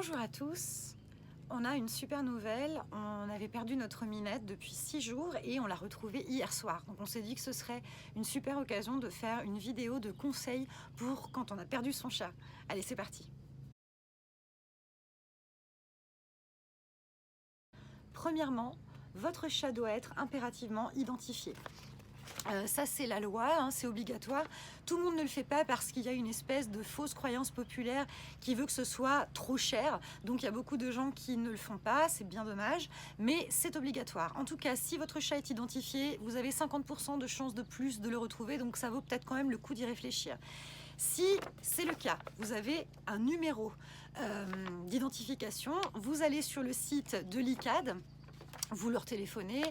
Bonjour à tous, on a une super nouvelle, on avait perdu notre Minette depuis 6 jours et on l'a retrouvée hier soir. Donc on s'est dit que ce serait une super occasion de faire une vidéo de conseils pour quand on a perdu son chat. Allez, c'est parti. Premièrement, votre chat doit être impérativement identifié. Ça c'est la loi, hein, c'est obligatoire. Tout le monde ne le fait pas parce qu'il y a une espèce de fausse croyance populaire qui veut que ce soit trop cher. Donc il y a beaucoup de gens qui ne le font pas, c'est bien dommage, mais c'est obligatoire. En tout cas, si votre chat est identifié, vous avez 50% de chances de plus de le retrouver, donc ça vaut peut-être quand même le coup d'y réfléchir. Si c'est le cas, vous avez un numéro d'identification, vous allez sur le site de l'ICAD, vous leur téléphonez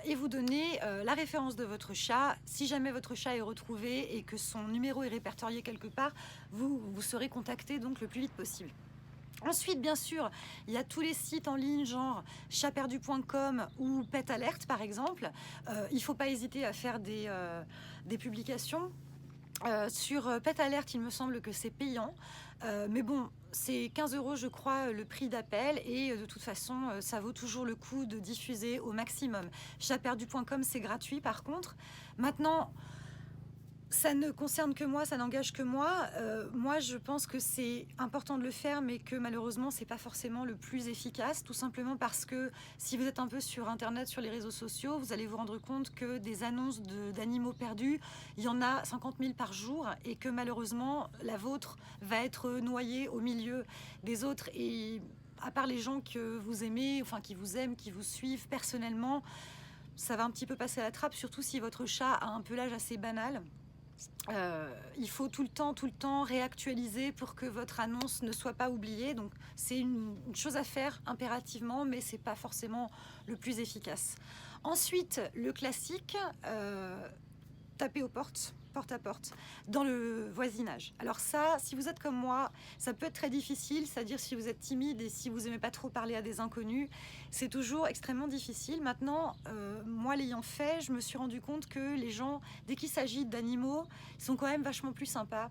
et vous donnez la référence de votre chat. Si jamais votre chat est retrouvé et que son numéro est répertorié quelque part, vous serez contacté donc le plus vite possible. Ensuite, bien sûr, il y a tous les sites en ligne, genre chatperdu.com ou Pet Alert, par exemple. Il ne faut pas hésiter à faire des publications. Sur Pet Alert, il me semble que c'est payant. Mais bon, c'est 15 € je crois le prix d'appel et de toute façon ça vaut toujours le coup de diffuser au maximum. Chatperdu.com c'est gratuit par contre. Maintenant, ça ne concerne que moi, ça n'engage que moi. Moi, je pense que c'est important de le faire, mais que malheureusement, c'est pas forcément le plus efficace, tout simplement parce que si vous êtes un peu sur Internet, sur les réseaux sociaux, vous allez vous rendre compte que des annonces d'animaux perdus, il y en a 50 000 par jour, et que malheureusement, la vôtre va être noyée au milieu des autres. Et à part les gens que vous aimez, enfin qui vous aiment, qui vous suivent personnellement, ça va un petit peu passer à la trappe, surtout si votre chat a un pelage assez banal. Il faut tout le temps réactualiser pour que votre annonce ne soit pas oubliée. Donc c'est une chose à faire impérativement, mais c'est pas forcément le plus efficace. Ensuite, le classique, taper aux portes, porte à porte, dans le voisinage. Alors ça, si vous êtes comme moi, ça peut être très difficile, c'est-à-dire si vous êtes timide et si vous n'aimez pas trop parler à des inconnus, c'est toujours extrêmement difficile. Maintenant, moi l'ayant fait, je me suis rendu compte que les gens, dès qu'il s'agit d'animaux, ils sont quand même vachement plus sympas.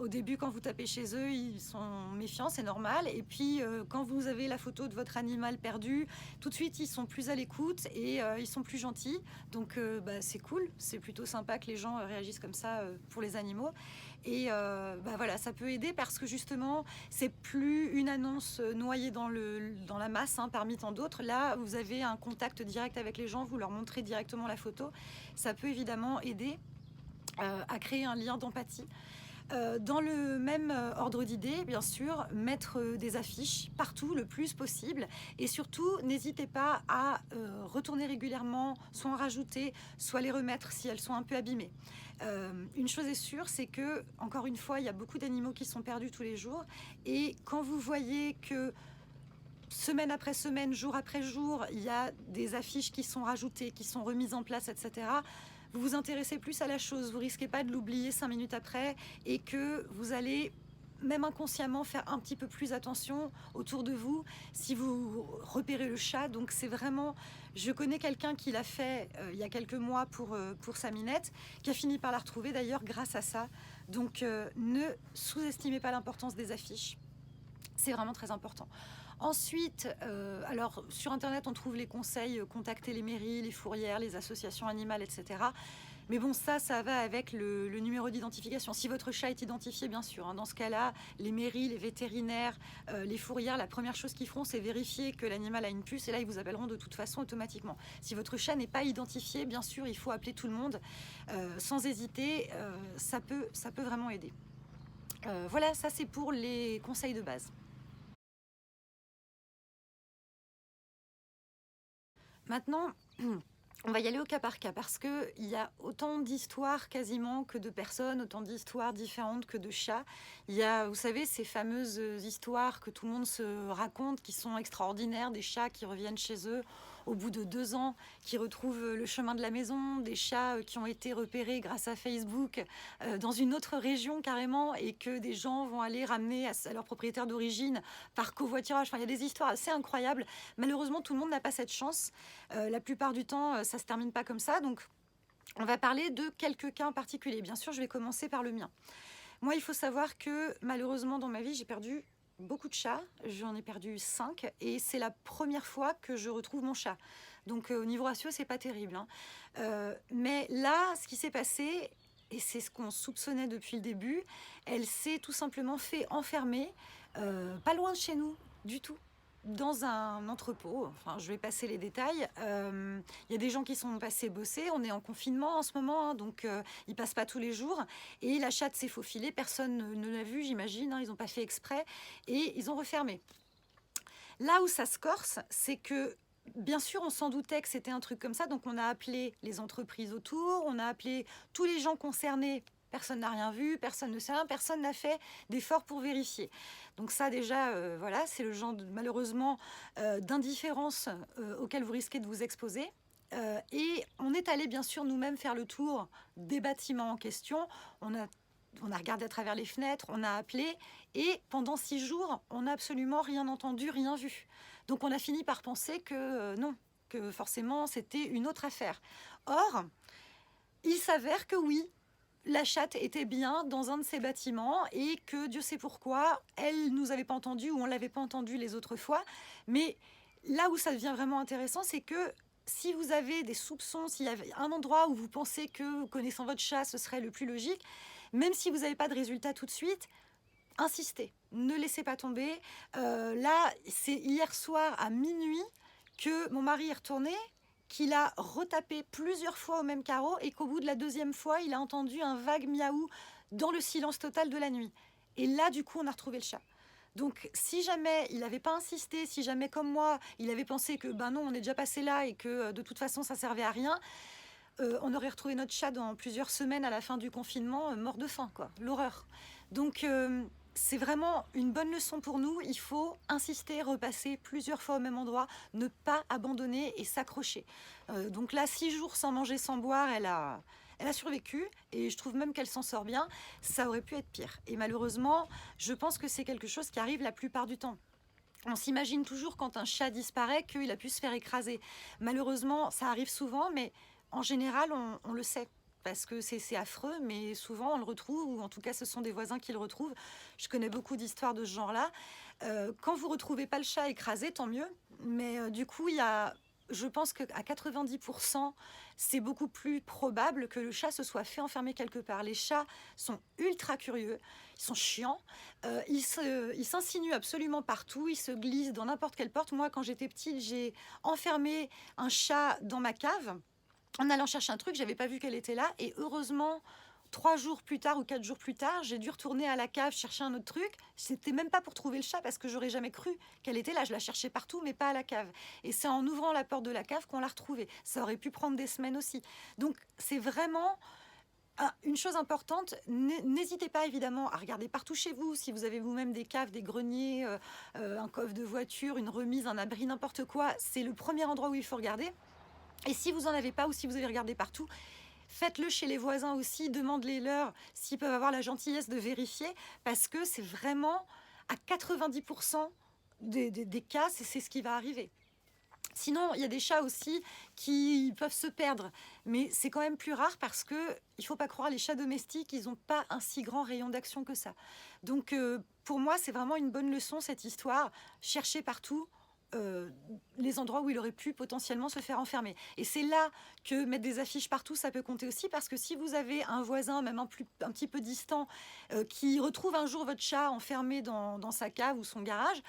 Au début, quand vous tapez chez eux, ils sont méfiants, c'est normal. Et puis, quand vous avez la photo de votre animal perdu, tout de suite, ils sont plus à l'écoute et ils sont plus gentils. Donc, c'est cool. C'est plutôt sympa que les gens réagissent comme ça pour les animaux. Et voilà, ça peut aider parce que justement, c'est plus une annonce noyée dans la masse, hein, parmi tant d'autres. Là, vous avez un contact direct avec les gens, vous leur montrez directement la photo. Ça peut évidemment aider à créer un lien d'empathie. Dans le même ordre d'idées, bien sûr, mettre des affiches partout le plus possible et surtout n'hésitez pas à retourner régulièrement, soit en rajouter, soit les remettre si elles sont un peu abîmées. Une chose est sûre, c'est que, encore une fois, il y a beaucoup d'animaux qui sont perdus tous les jours et quand vous voyez que semaine après semaine, jour après jour, il y a des affiches qui sont rajoutées, qui sont remises en place, etc., vous vous intéressez plus à la chose, vous risquez pas de l'oublier 5 minutes après et que vous allez même inconsciemment faire un petit peu plus attention autour de vous si vous repérez le chat. Donc c'est vraiment, je connais quelqu'un qui l'a fait il y a quelques mois pour sa Minette, qui a fini par la retrouver d'ailleurs grâce à ça. Donc ne sous-estimez pas l'importance des affiches, c'est vraiment très important. Ensuite, alors sur Internet, on trouve les conseils, contacter les mairies, les fourrières, les associations animales, etc. Mais bon, ça va avec le numéro d'identification. Si votre chat est identifié, bien sûr, hein, dans ce cas-là, les mairies, les vétérinaires, les fourrières, la première chose qu'ils feront, c'est vérifier que l'animal a une puce et là, ils vous appelleront de toute façon automatiquement. Si votre chat n'est pas identifié, bien sûr, il faut appeler tout le monde sans hésiter. Ça peut vraiment aider. Voilà, ça c'est pour les conseils de base. Maintenant, on va y aller au cas par cas parce qu'il y a autant d'histoires quasiment que de personnes, autant d'histoires différentes que de chats. Il y a, vous savez, ces fameuses histoires que tout le monde se raconte qui sont extraordinaires, des chats qui reviennent chez eux au bout de 2 ans, qui retrouvent le chemin de la maison, des chats qui ont été repérés grâce à Facebook dans une autre région carrément et que des gens vont aller ramener à leur propriétaire d'origine par covoiturage. Enfin, il y a des histoires assez incroyables. Malheureusement, tout le monde n'a pas cette chance. La plupart du temps, ça se termine pas comme ça. Donc, on va parler de quelques cas en particulier. Bien sûr, je vais commencer par le mien. Moi, il faut savoir que malheureusement, dans ma vie, j'ai perdu beaucoup de chats, j'en ai perdu 5 et c'est la première fois que je retrouve mon chat. Donc au niveau ratio, c'est pas terrible, hein. Mais là, ce qui s'est passé, et c'est ce qu'on soupçonnait depuis le début, elle s'est tout simplement fait enfermer, pas loin de chez nous du tout, dans un entrepôt. Enfin, je vais passer les détails. Il y a des gens qui sont passés bosser. On est en confinement en ce moment, hein, donc ils passent pas tous les jours. Et la chatte s'est faufilée. Personne ne l'a vue, j'imagine, hein, ils n'ont pas fait exprès. Et ils ont refermé. Là où ça se corse, c'est que bien sûr, on s'en doutait que c'était un truc comme ça, donc on a appelé les entreprises autour, on a appelé tous les gens concernés. Personne n'a rien vu, personne ne sait rien, personne n'a fait d'effort pour vérifier. Donc ça déjà, voilà, c'est le genre malheureusement d'indifférence auquel vous risquez de vous exposer. Et on est allé bien sûr nous-mêmes faire le tour des bâtiments en question. On a on a regardé à travers les fenêtres, on a appelé, et pendant 6 jours, on n'a absolument rien entendu, rien vu. Donc on a fini par penser que non, que forcément c'était une autre affaire. Or, il s'avère que oui, la chatte était bien dans un de ces bâtiments et que Dieu sait pourquoi, elle nous avait pas entendu ou on l'avait pas entendu les autres fois. Mais là où ça devient vraiment intéressant, c'est que si vous avez des soupçons, s'il y a un endroit où vous pensez que, connaissant votre chat, ce serait le plus logique, même si vous n'avez pas de résultat tout de suite, insistez, ne laissez pas tomber. Là, c'est hier soir à minuit que mon mari est retourné, qu'il a retapé plusieurs fois au même carreau et qu'au bout de la deuxième fois, il a entendu un vague miaou dans le silence total de la nuit. Et là, du coup, on a retrouvé le chat. Donc, si jamais il n'avait pas insisté, si jamais, comme moi, il avait pensé que, ben non, on est déjà passé là et que de toute façon, ça servait à rien, on aurait retrouvé notre chat dans plusieurs semaines à la fin du confinement, mort de faim, quoi. L'horreur. Donc, c'est vraiment une bonne leçon pour nous. Il faut insister, repasser plusieurs fois au même endroit, ne pas abandonner et s'accrocher. Donc là, 6 jours sans manger, sans boire, elle a survécu et je trouve même qu'elle s'en sort bien. Ça aurait pu être pire. Et malheureusement, je pense que c'est quelque chose qui arrive la plupart du temps. On s'imagine toujours quand un chat disparaît qu'il a pu se faire écraser. Malheureusement, ça arrive souvent, mais en général, on le sait. Parce que c'est affreux, mais souvent on le retrouve, ou en tout cas ce sont des voisins qui le retrouvent. Je connais beaucoup d'histoires de ce genre-là. Quand vous ne retrouvez pas le chat écrasé, tant mieux. Mais du coup, je pense qu'à 90%, c'est beaucoup plus probable que le chat se soit fait enfermer quelque part. Les chats sont ultra curieux, ils sont chiants, ils s'insinuent absolument partout, ils se glissent dans n'importe quelle porte. Moi, quand j'étais petite, j'ai enfermé un chat dans ma cave en allant chercher un truc, j'avais pas vu qu'elle était là, et heureusement, 3 jours plus tard ou 4 jours plus tard, j'ai dû retourner à la cave chercher un autre truc. C'était même pas pour trouver le chat parce que j'aurais jamais cru qu'elle était là. Je la cherchais partout, mais pas à la cave. Et c'est en ouvrant la porte de la cave qu'on l'a retrouvée. Ça aurait pu prendre des semaines aussi. Donc c'est vraiment une chose importante. N'hésitez pas évidemment à regarder partout chez vous. Si vous avez vous-même des caves, des greniers, un coffre de voiture, une remise, un abri, n'importe quoi, c'est le premier endroit où il faut regarder. Et si vous n'en avez pas ou si vous avez regardé partout, faites-le chez les voisins aussi, demandez-leur s'ils peuvent avoir la gentillesse de vérifier, parce que c'est vraiment à 90% des cas, c'est ce qui va arriver. Sinon, il y a des chats aussi qui peuvent se perdre, mais c'est quand même plus rare parce que il ne faut pas croire, les chats domestiques, ils n'ont pas un si grand rayon d'action que ça. Donc, pour moi, c'est vraiment une bonne leçon cette histoire. Cherchez partout, les endroits où il aurait pu potentiellement se faire enfermer. Et c'est là que mettre des affiches partout, ça peut compter aussi, parce que si vous avez un voisin, même un petit peu distant, qui retrouve un jour votre chat enfermé dans sa cave ou son garage,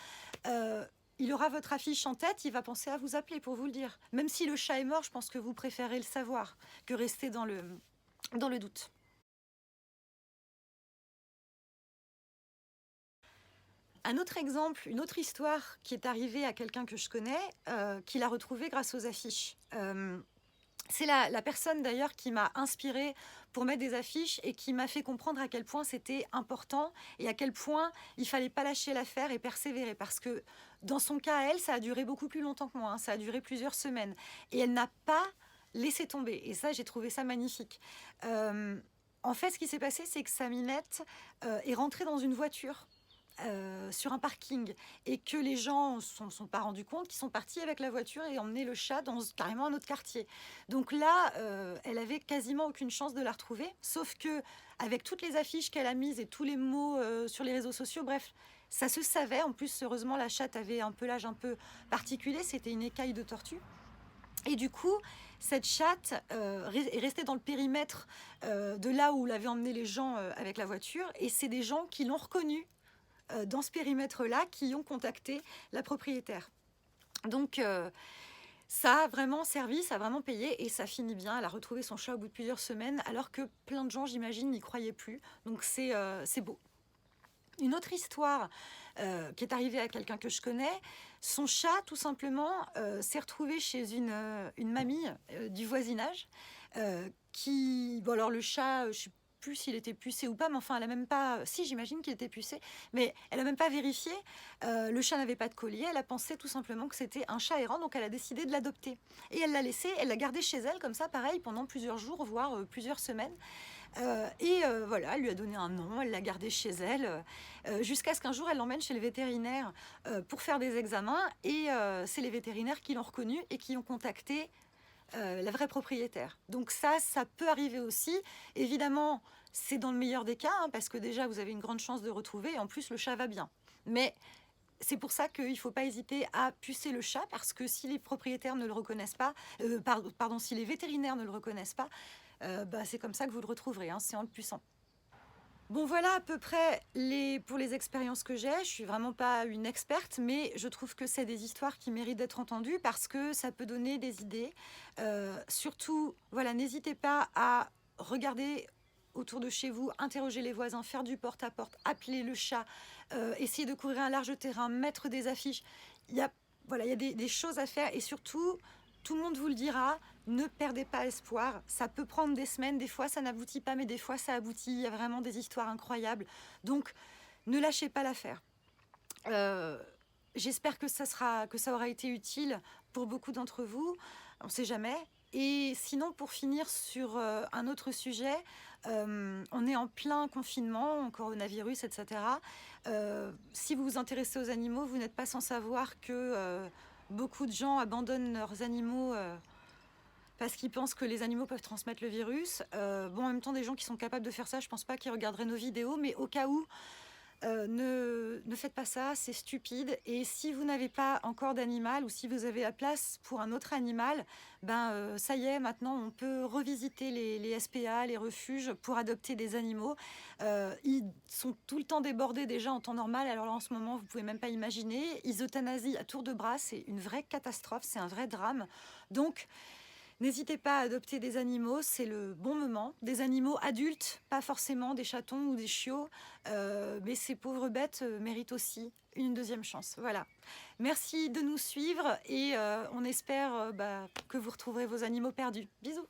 il aura votre affiche en tête, il va penser à vous appeler pour vous le dire. Même si le chat est mort, je pense que vous préférez le savoir que rester dans le doute. Un autre exemple, une autre histoire qui est arrivée à quelqu'un que je connais, qui l'a retrouvée grâce aux affiches. C'est la personne d'ailleurs qui m'a inspirée pour mettre des affiches et qui m'a fait comprendre à quel point c'était important et à quel point il fallait pas lâcher l'affaire et persévérer. Parce que dans son cas, elle, ça a duré beaucoup plus longtemps que moi, hein, ça a duré plusieurs semaines. Et elle n'a pas laissé tomber. Et ça, j'ai trouvé ça magnifique. En fait, ce qui s'est passé, c'est que sa minette est rentrée dans une voiture sur un parking, et que les gens ne sont pas rendus compte, qu'ils sont partis avec la voiture et emmené le chat dans carrément un autre quartier. Donc là, elle avait quasiment aucune chance de la retrouver, sauf que avec toutes les affiches qu'elle a mises et tous les mots sur les réseaux sociaux, bref, Ça se savait, en plus, heureusement, la chatte avait un pelage un peu particulier, c'était une écaille de tortue. Et du coup, cette chatte est restée dans le périmètre de là où l'avaient emmené les gens avec la voiture. Et c'est des gens qui l'ont reconnue dans ce périmètre-là, qui ont contacté la propriétaire. Donc, ça a vraiment servi, ça a vraiment payé et ça finit bien. Elle a retrouvé son chat au bout de plusieurs semaines, alors que plein de gens, j'imagine, n'y croyaient plus. Donc, c'est beau. Une autre histoire qui est arrivée à quelqu'un que je connais, son chat, tout simplement, s'est retrouvé chez une mamie du voisinage qui... Bon, alors le chat, je ne sais plus s'il était pucé ou pas, mais enfin, elle a même pas... Si, j'imagine qu'il était pucé, mais elle n'a même pas vérifié. Le chat n'avait pas de collier, elle a pensé tout simplement que c'était un chat errant, donc elle a décidé de l'adopter. Et elle l'a laissé, elle l'a gardé chez elle, comme ça, pareil, pendant plusieurs jours, voire plusieurs semaines. Voilà, elle lui a donné un nom, elle l'a gardé chez elle, jusqu'à ce qu'un jour elle l'emmène chez le vétérinaire pour faire des examens. Et c'est les vétérinaires qui l'ont reconnu et qui ont contacté la vraie propriétaire. Donc ça peut arriver aussi. Évidemment, c'est dans le meilleur des cas, hein, parce que déjà vous avez une grande chance de retrouver, et en plus le chat va bien. Mais c'est pour ça qu'il ne faut pas hésiter à pucer le chat, parce que si les propriétaires ne le reconnaissent pas, si les vétérinaires ne le reconnaissent pas, c'est comme ça que vous le retrouverez, hein, c'est en le puçant. Bon, voilà à peu près pour les expériences que j'ai. Je suis vraiment pas une experte, mais je trouve que c'est des histoires qui méritent d'être entendues parce que ça peut donner des idées. Surtout, voilà, n'hésitez pas à regarder autour de chez vous, interroger les voisins, faire du porte-à-porte, appeler le chat, essayer de couvrir un large terrain, mettre des affiches. Il y a, voilà, il y a des choses à faire et surtout, tout le monde vous le dira, ne perdez pas espoir. Ça peut prendre des semaines, des fois ça n'aboutit pas, mais des fois ça aboutit. Il y a vraiment des histoires incroyables. Donc, ne lâchez pas l'affaire. J'espère que ça aura été utile pour beaucoup d'entre vous. On ne sait jamais. Et sinon, pour finir sur un autre sujet, on est en plein confinement, coronavirus, etc. Si vous vous intéressez aux animaux, vous n'êtes pas sans savoir que beaucoup de gens abandonnent leurs animaux parce qu'ils pensent que les animaux peuvent transmettre le virus. En même temps, des gens qui sont capables de faire ça, je ne pense pas qu'ils regarderaient nos vidéos, mais au cas où, ne faites pas ça, c'est stupide. Et si vous n'avez pas encore d'animal ou si vous avez la place pour un autre animal, ça y est, maintenant on peut revisiter les SPA, les refuges pour adopter des animaux. Ils sont tout le temps débordés déjà en temps normal, alors là en ce moment vous pouvez même pas imaginer. Ils euthanasient à tour de bras, c'est une vraie catastrophe, c'est un vrai drame. Donc n'hésitez pas à adopter des animaux, c'est le bon moment. Des animaux adultes, pas forcément des chatons ou des chiots, mais ces pauvres bêtes méritent aussi une deuxième chance. Voilà. Merci de nous suivre et on espère que vous retrouverez vos animaux perdus. Bisous.